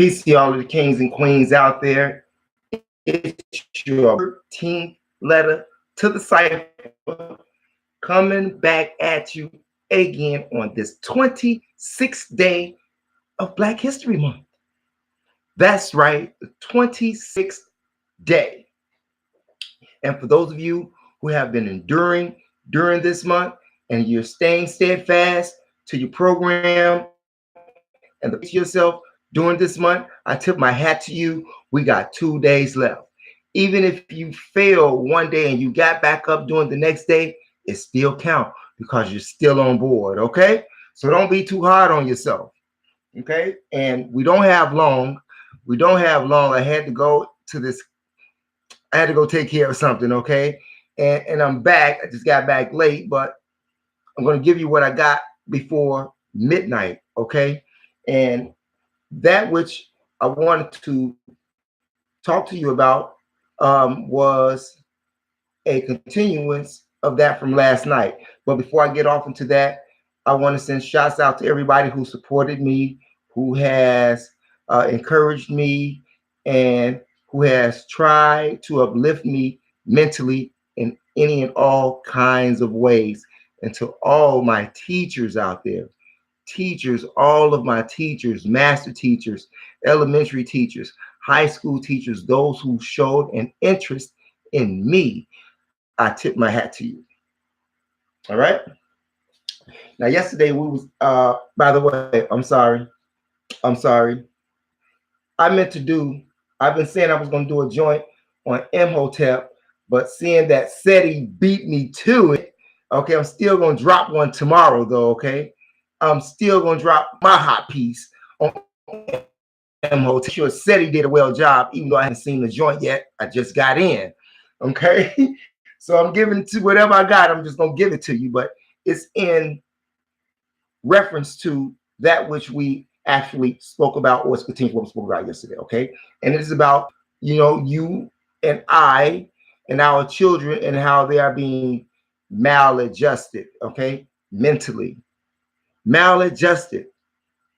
Peace to all of the kings and queens out there. It's your 13th letter to the cipher coming back at you again on this 26th day of Black History Month. That's right, the 26th day. And for those of you who have been enduring during this month and you're staying steadfast to your program and the to yourself during this month, I tip my hat to you. We got 2 days left. Even if you fail one day and you got back up during the next day, it still counts because you're still on board, okay? So don't be too hard on yourself, okay? And we don't have long. We don't have long. I had to go take care of something, okay? And I'm back. I just got back late, but I'm going to give you what I got before midnight, okay? And that which I wanted to talk to you about was a continuance of that from last night. But before I get off into that, I want to send shouts out to everybody who supported me, who has encouraged me, and who has tried to uplift me mentally in any and all kinds of ways. And to all my teachers out there, teachers, all of my teachers, master teachers, elementary teachers, high school teachers, those who showed an interest in me, I tip my hat to you. All right. Now, yesterday we was, by the way, I'm sorry. I meant to do, I've been saying I was going to do a joint on Imhotep, but seeing that SETI beat me to it, okay, I'm still going to drop one tomorrow, though, okay? I'm still going to drop my hot piece on Imhotep. Sure, SETI did a well job, even though I haven't seen the joint yet. I just got in, okay? So I'm giving it to whatever I got. I'm just going to give it to you, but it's in reference to that which we actually spoke about, or it's continuing what we spoke about yesterday, okay? And it is about, you and I and our children and how they are being maladjusted, okay? Mentally. Maladjusted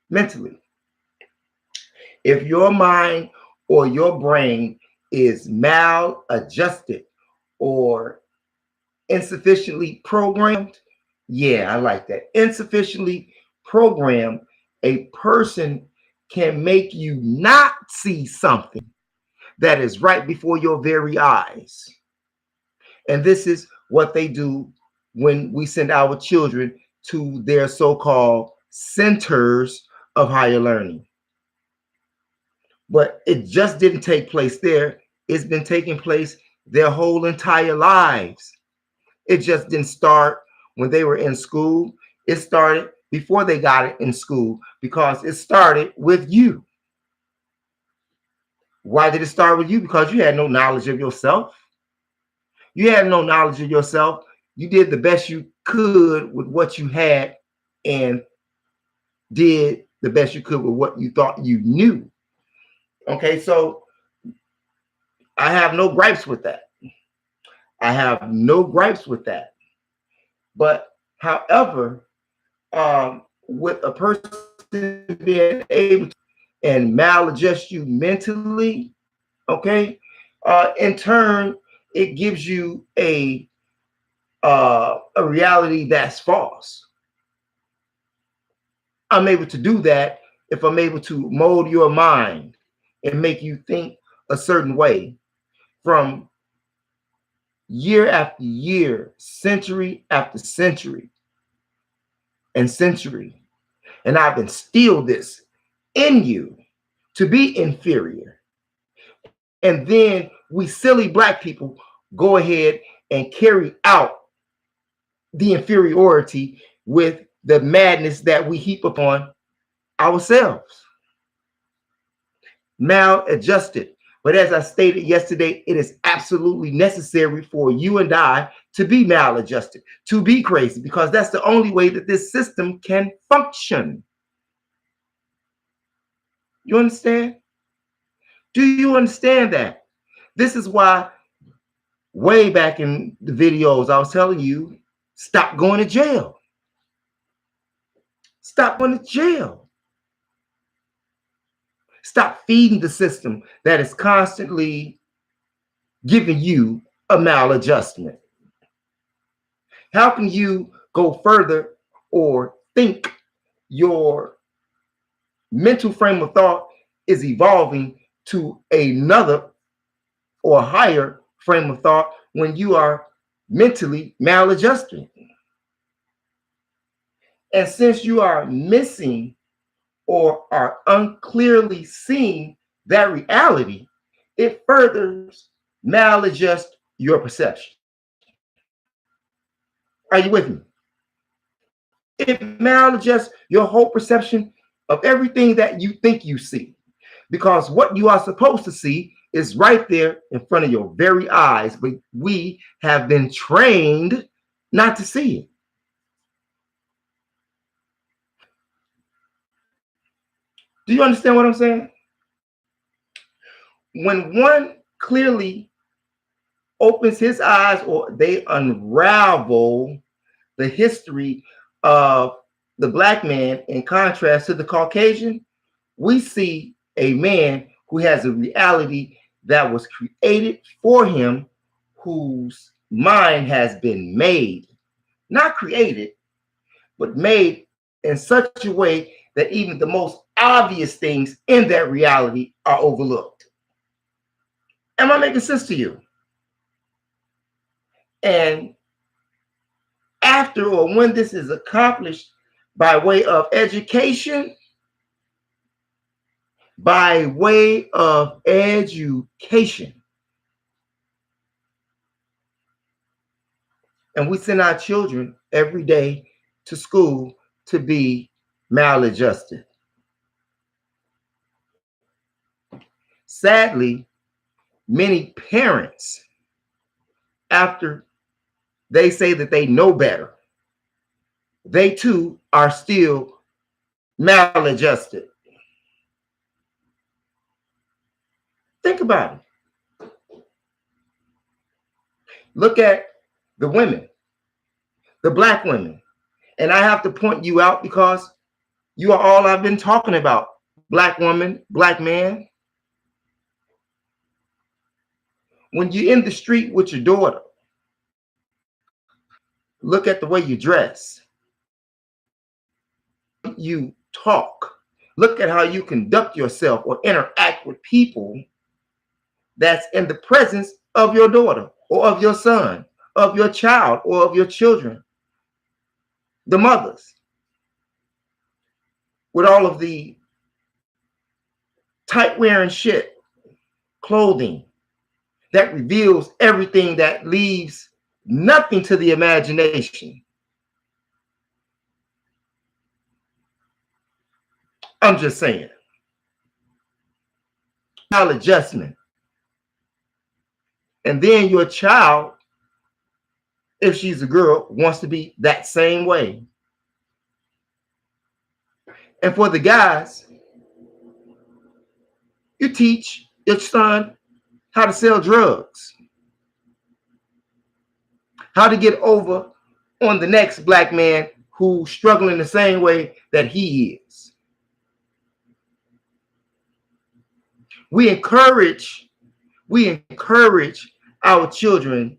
mentally. If your mind or your brain is maladjusted or insufficiently programmed, yeah, I like that. Insufficiently programmed, a person can make you not see something that is right before your very eyes. And this is what they do when we send our children to their so-called centers of higher learning. But it just didn't take place there. It's been taking place their whole entire lives. It just didn't start when they were in school. It started before they got it in school because it started with you. Why did it start with you? Because you had no knowledge of yourself. You had no knowledge of yourself. You did the best you could with what you had and did the best you could with what you thought you knew. Okay, so I have no gripes with that. I have no gripes with that. But however, with a person being able to and maladjust you mentally, okay, in turn, it gives you a reality that's false. I'm able to do that if I'm able to mold your mind and make you think a certain way from year after year, century after century and century. And I've instilled this in you to be inferior. And then we silly Black people go ahead and carry out the inferiority with the madness that we heap upon ourselves. Maladjusted. But as I stated yesterday, it is absolutely necessary for you and I to be maladjusted, to be crazy, because that's the only way that this system can function. You understand? Do you understand that? This is why way back in the videos I was telling you, stop going to jail. Stop going to jail. Stop feeding the system that is constantly giving you a maladjustment. How can you go further or think your mental frame of thought is evolving to another or higher frame of thought when you are mentally maladjusted? And since you are missing or are unclearly seeing that reality, it furthers maladjust your perception. Are you with me? It maladjusts your whole perception of everything that you think you see. Because what you are supposed to see is right there in front of your very eyes, but we have been trained not to see it. Do you understand what I'm saying? When one clearly opens his eyes or they unravel the history of the black man in contrast to the Caucasian, we see a man who has a reality that was created for him, whose mind has been made, not created, but made in such a way that even the most obvious things in that reality are overlooked. Am I making sense to you? And after or when this is accomplished by way of education, and we send our children every day to school to be maladjusted. Sadly, many parents, after they say that they know better, they too are still maladjusted. Think about it. Look at the women, the black women. And I have to point you out because you are all I've been talking about. Black woman, black man. When you're in the street with your daughter, look at the way you dress. You talk. Look at how you conduct yourself or interact with people that's in the presence of your daughter or of your son, of your child or of your children. The mothers, with all of the tight wearing shit, clothing that reveals everything, that leaves nothing to the imagination. I'm just saying. Maladjustment. And then your child, if she's a girl, wants to be that same way. And for the guys, you teach your son how to sell drugs, how to get over on the next black man who's struggling the same way that he is. We encourage our children,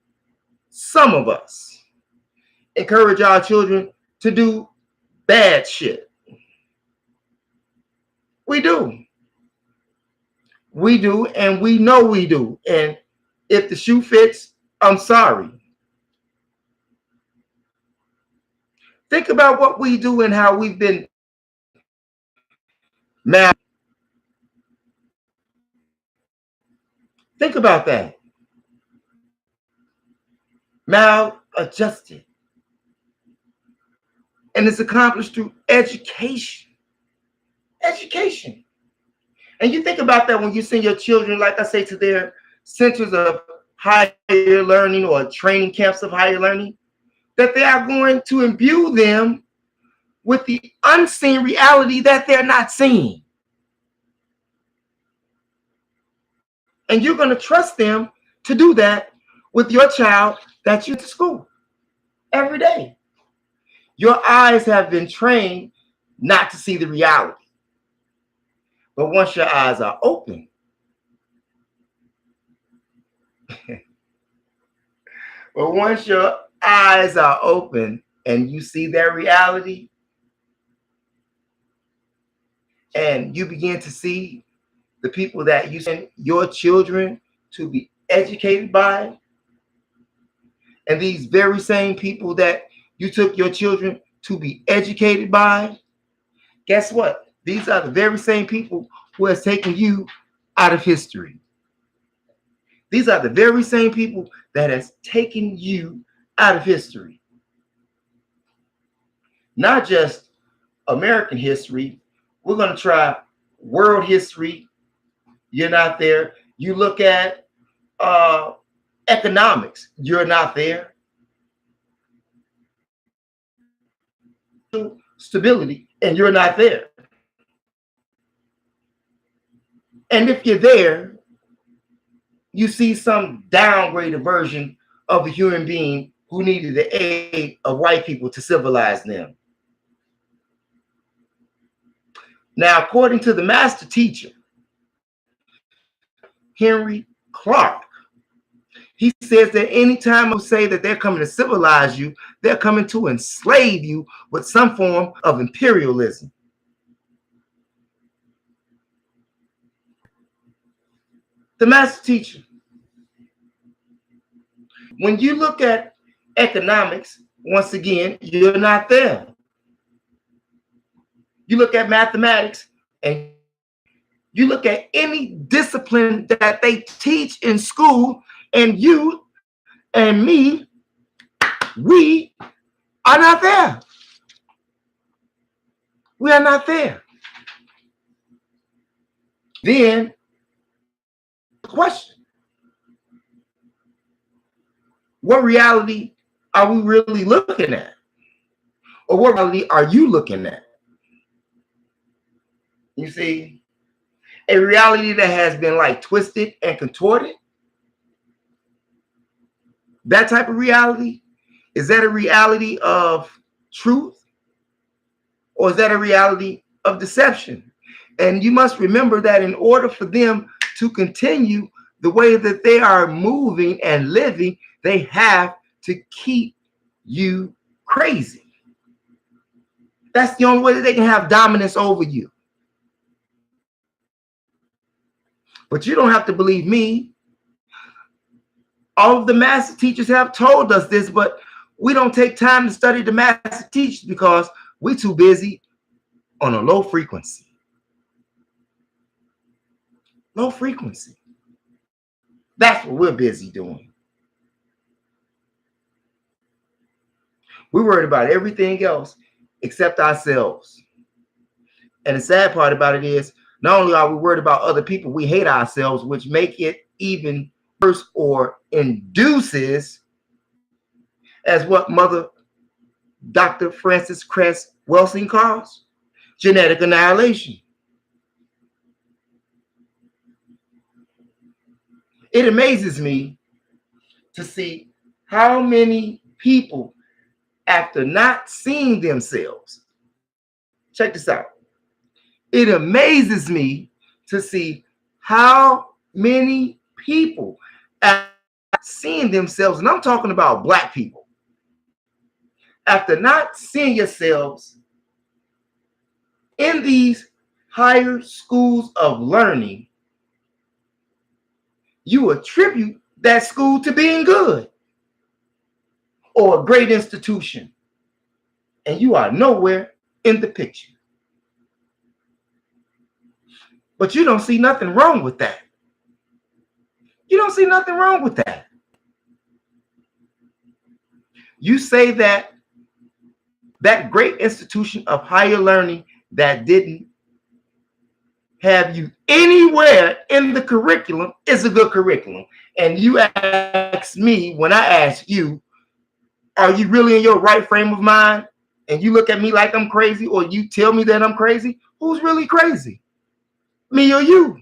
some of us encourage our children to do bad shit. We do. We do, and we know we do. And if the shoe fits, I'm sorry. Think about what we do and how we've been mad. Think about that. Maladjusted. And it's accomplished through education. Education. And you think about that when you send your children, like I say, to their centers of higher learning or training camps of higher learning, that they are going to imbue them with the unseen reality that they're not seeing. And you're going to trust them to do that with your child that you to school every day. Your eyes have been trained not to see the reality. But once your eyes are open, but once your eyes are open and you see their reality, and you begin to see the people that you send your children to be educated by, and these very same people that you took your children to be educated by, guess what? These are the very same people who has taken you out of history. These are the very same people that has taken you out of history. Not just American history. We're going to try world history. You're not there. You look at economics. You're not there. Stability, and you're not there. And if you're there, you see some downgraded version of a human being who needed the aid of white people to civilize them. Now, according to the master teacher, Henry Clark, he says that anytime I say that they're coming to civilize you, they're coming to enslave you with some form of imperialism. The master teacher. When you look at economics, once again, you're not there. You look at mathematics, and you look at any discipline that they teach in school, and you and me, we are not there. We are not there. Then, question: what reality are we really looking at? Or what reality are you looking at? You see, a reality that has been like twisted and contorted. That type of reality, is that a reality of truth? Or is that a reality of deception? And you must remember that in order for them to continue the way that they are moving and living, they have to keep you crazy. That's the only way that they can have dominance over you. But you don't have to believe me. All of the master teachers have told us this, but we don't take time to study the master teachers because we're too busy on a low frequency. Low frequency. That's what we're busy doing. We're worried about everything else except ourselves. And the sad part about it is, not only are we worried about other people, we hate ourselves, which make it even worse or induces, as what Mother Dr. Frances Cress Welsing calls, genetic annihilation. It amazes me to see how many people, after not seeing themselves, check this out. It amazes me to see how many people, after seeing themselves, and I'm talking about Black people, after not seeing yourselves in these higher schools of learning, you attribute that school to being good or a great institution, and you are nowhere in the picture. But you don't see nothing wrong with that. You don't see nothing wrong with that. You say that that great institution of higher learning that didn't have you anywhere in the curriculum is a good curriculum. And you ask me, when I ask you, are you really in your right frame of mind? And you look at me like I'm crazy, or you tell me that I'm crazy. Who's really crazy? Me or you?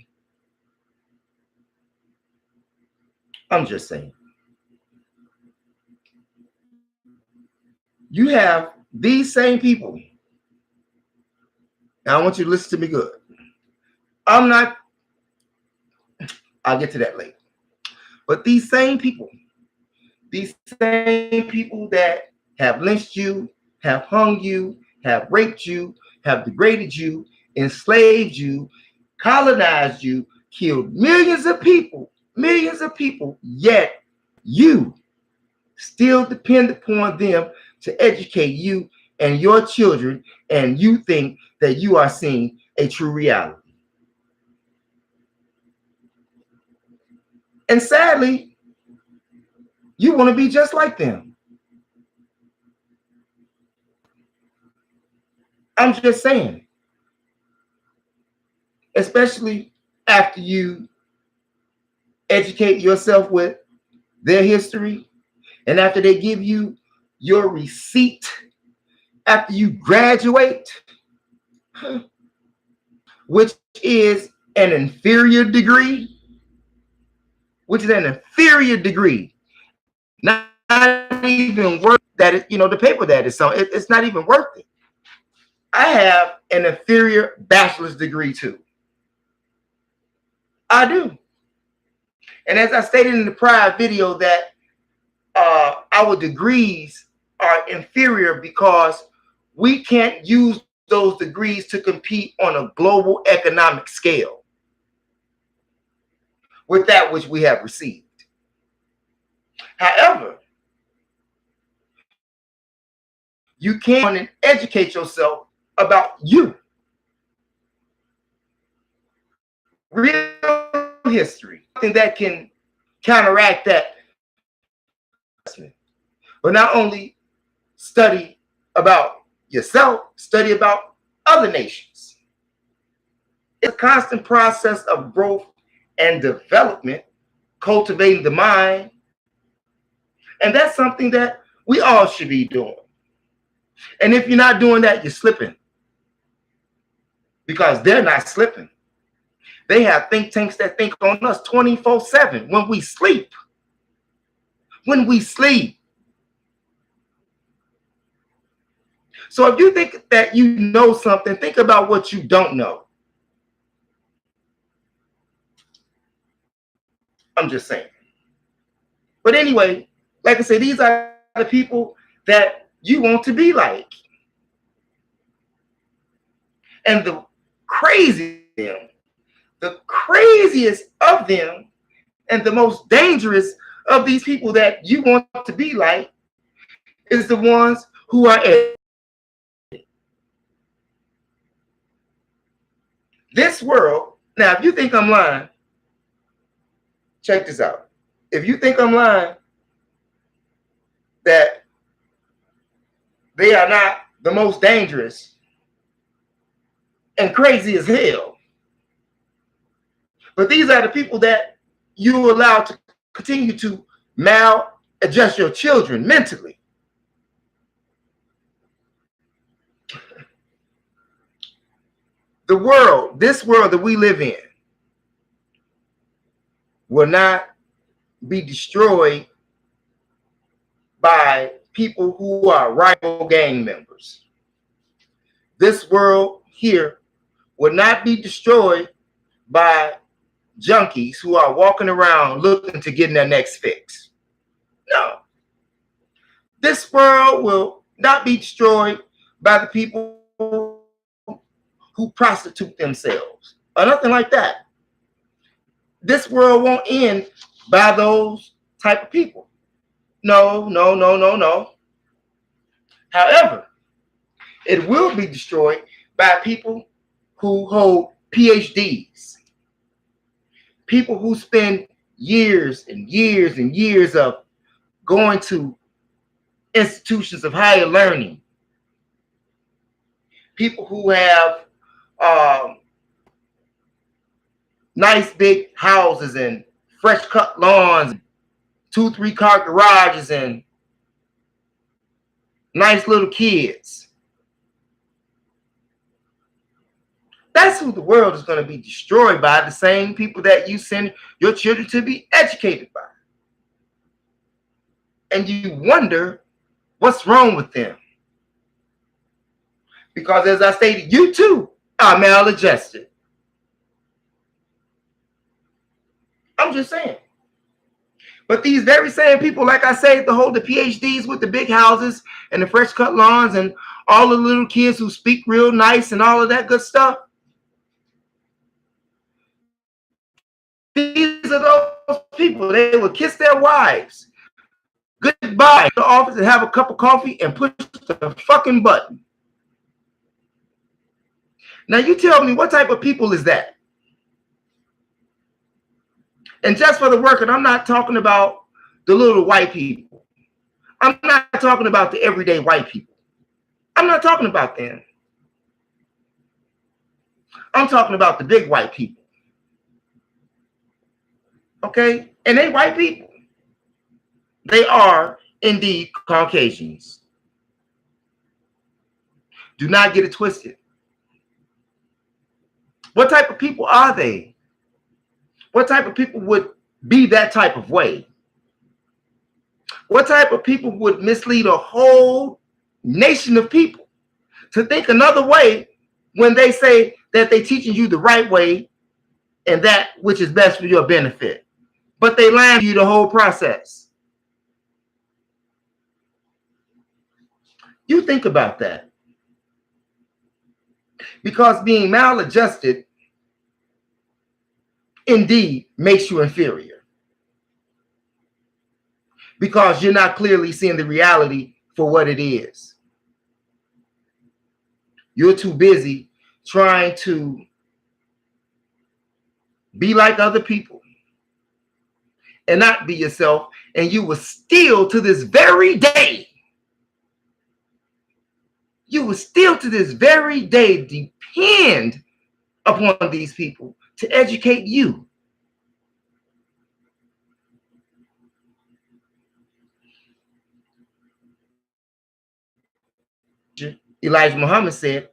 I'm just saying. You have these same people. Now I want you to listen to me good. I'm not, I'll get to that later. But these same people that have lynched you, have hung you, have raped you, have degraded you, enslaved you, colonized you, killed millions of people, yet you still depend upon them to educate you and your children, and you think that you are seeing a true reality. And sadly, you want to be just like them. I'm just saying, especially after you educate yourself with their history, and after they give you your receipt, after you graduate, which is an inferior degree, not even worth that. The paper that is on, it's not even worth it. I have an inferior bachelor's degree too. I do. And as I stated in the prior video, that our degrees are inferior because we can't use those degrees to compete on a global economic scale with that which we have received. However, you can educate yourself about you. Real history, something that can counteract that. But not only study about yourself, study about other nations. It's a constant process of growth and development, cultivating the mind. And that's something that we all should be doing. And if you're not doing that, you're slipping. Because they're not slipping. They have think tanks that think on us 24/7 when we sleep. When we sleep. So if you think that you know something, think about what you don't know. I'm just saying. But anyway, like I said, these are the people that you want to be like. And the craziest of them, and the most dangerous of these people that you want to be like, is the ones who are educated. This world, now if you think I'm lying, check this out. If you think I'm lying, that they are not the most dangerous and crazy as hell, but these are the people that you allow to continue to maladjust your children mentally. This world that we live in, will not be destroyed by people who are rival gang members. This world here will not be destroyed by junkies who are walking around looking to get their next fix. No. This world will not be destroyed by the people who prostitute themselves or nothing like that. This world won't end by those type of people. No, no, no, no, no. However, it will be destroyed by people who hold PhDs. People who spend years and years and years of going to institutions of higher learning. People who have nice big houses and fresh cut lawns, 2-3 car garages, and nice little kids. That's who the world is going to be destroyed by, the same people that you send your children to be educated by. And you wonder what's wrong with them. Because as I stated, you too are maladjusted. I'm just saying. But these very same people, like I say, to hold the PhDs with the big houses and the fresh cut lawns and all the little kids who speak real nice and all of that good stuff. These are those people. They will kiss their wives goodbye to the office and have a cup of coffee and push the fucking button. Now you tell me, what type of people is that? And just for the record, I'm not talking about the little white people. I'm not talking about the everyday white people. I'm not talking about them. I'm talking about the big white people. Okay? And they white people. They are indeed Caucasians. Do not get it twisted. What type of people are they? What type of people would be that type of way? What type of people would mislead a whole nation of people to think another way when they say that they're teaching you the right way and that which is best for your benefit? But they lie to you the whole process. You think about that. Because being maladjusted indeed makes you inferior. Because you're not clearly seeing the reality for what it is. You're too busy trying to be like other people and not be yourself, and you will still to this very day, depend upon these people to educate you. Elijah Muhammad said,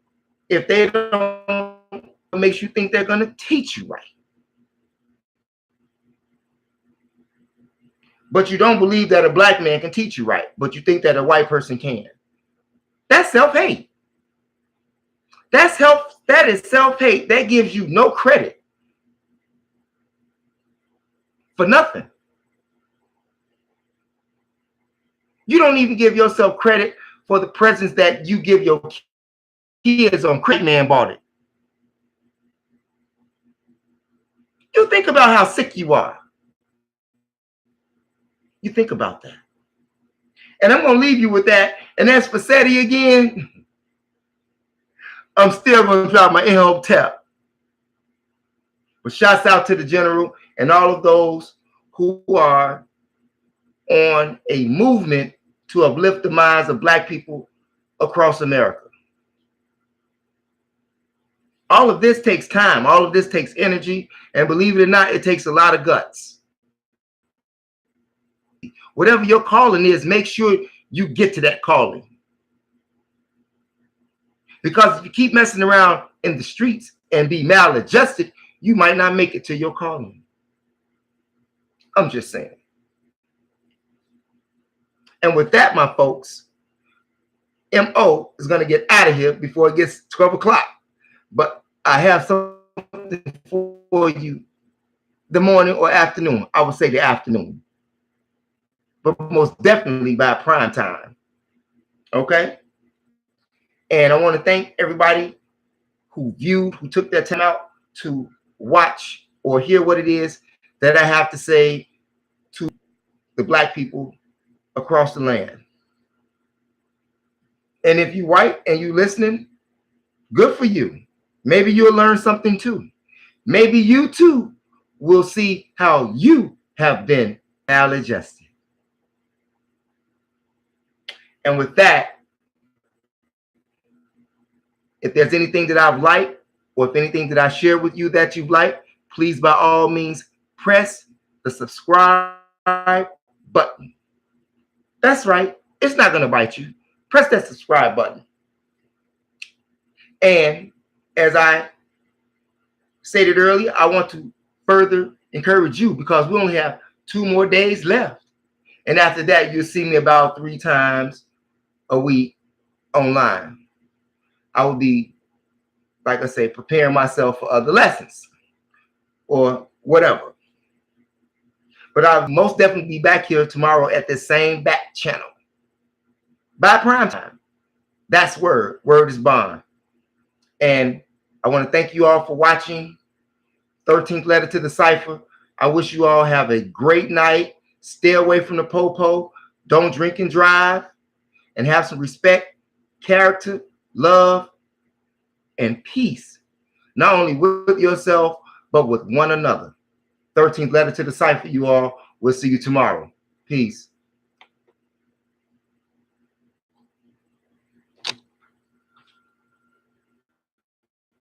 if they don't, it makes you think they're going to teach you right. But you don't believe that a black man can teach you right, but you think that a white person can. That's self-hate. That is self-hate. That gives you no credit for nothing. You don't even give yourself credit for the presents that you give your kids on Credit Man bought it. You think about how sick you are. You think about that. And I'm going to leave you with that. And as for SETI again, I'm still going to drop my in-home tap. But shouts out to the general and all of those who are on a movement to uplift the minds of black people across America. All of this takes time. All of this takes energy. And believe it or not, it takes a lot of guts. Whatever your calling is, make sure you get to that calling. Because if you keep messing around in the streets and be maladjusted, you might not make it to your calling. I'm just saying. And with that, my folks, MO is going to get out of here before it gets 12 o'clock. But I have something for you the morning or afternoon. I would say the afternoon. But most definitely by prime time. Okay? And I want to thank everybody who took their time out to watch or hear what it is that I have to say to the black people across the land. And if you're white and you're listening, good for you. Maybe you'll learn something too. Maybe you too will see how you have been maladjusted. And with that, if there's anything that I've liked, or if anything that I share with you that you've liked, please by all means press the subscribe button. That's right. It's not going to bite you. Press that subscribe button. And as I stated earlier, I want to further encourage you because we only have 2 more days left. And after that, you'll see me about 3 times a week online. I will be, like I say, preparing myself for other lessons or whatever. But I'll most definitely be back here tomorrow at the same back channel by prime time. That's word. Word is bond. And I want to thank you all for watching 13th Letter to the Cipher. I wish you all have a great night. Stay away from the po-po. Don't drink and drive. And have some respect, character, love, and peace. Not only with yourself, but with one another. 13th Letter to the Cipher, you all. We'll see you tomorrow. Peace.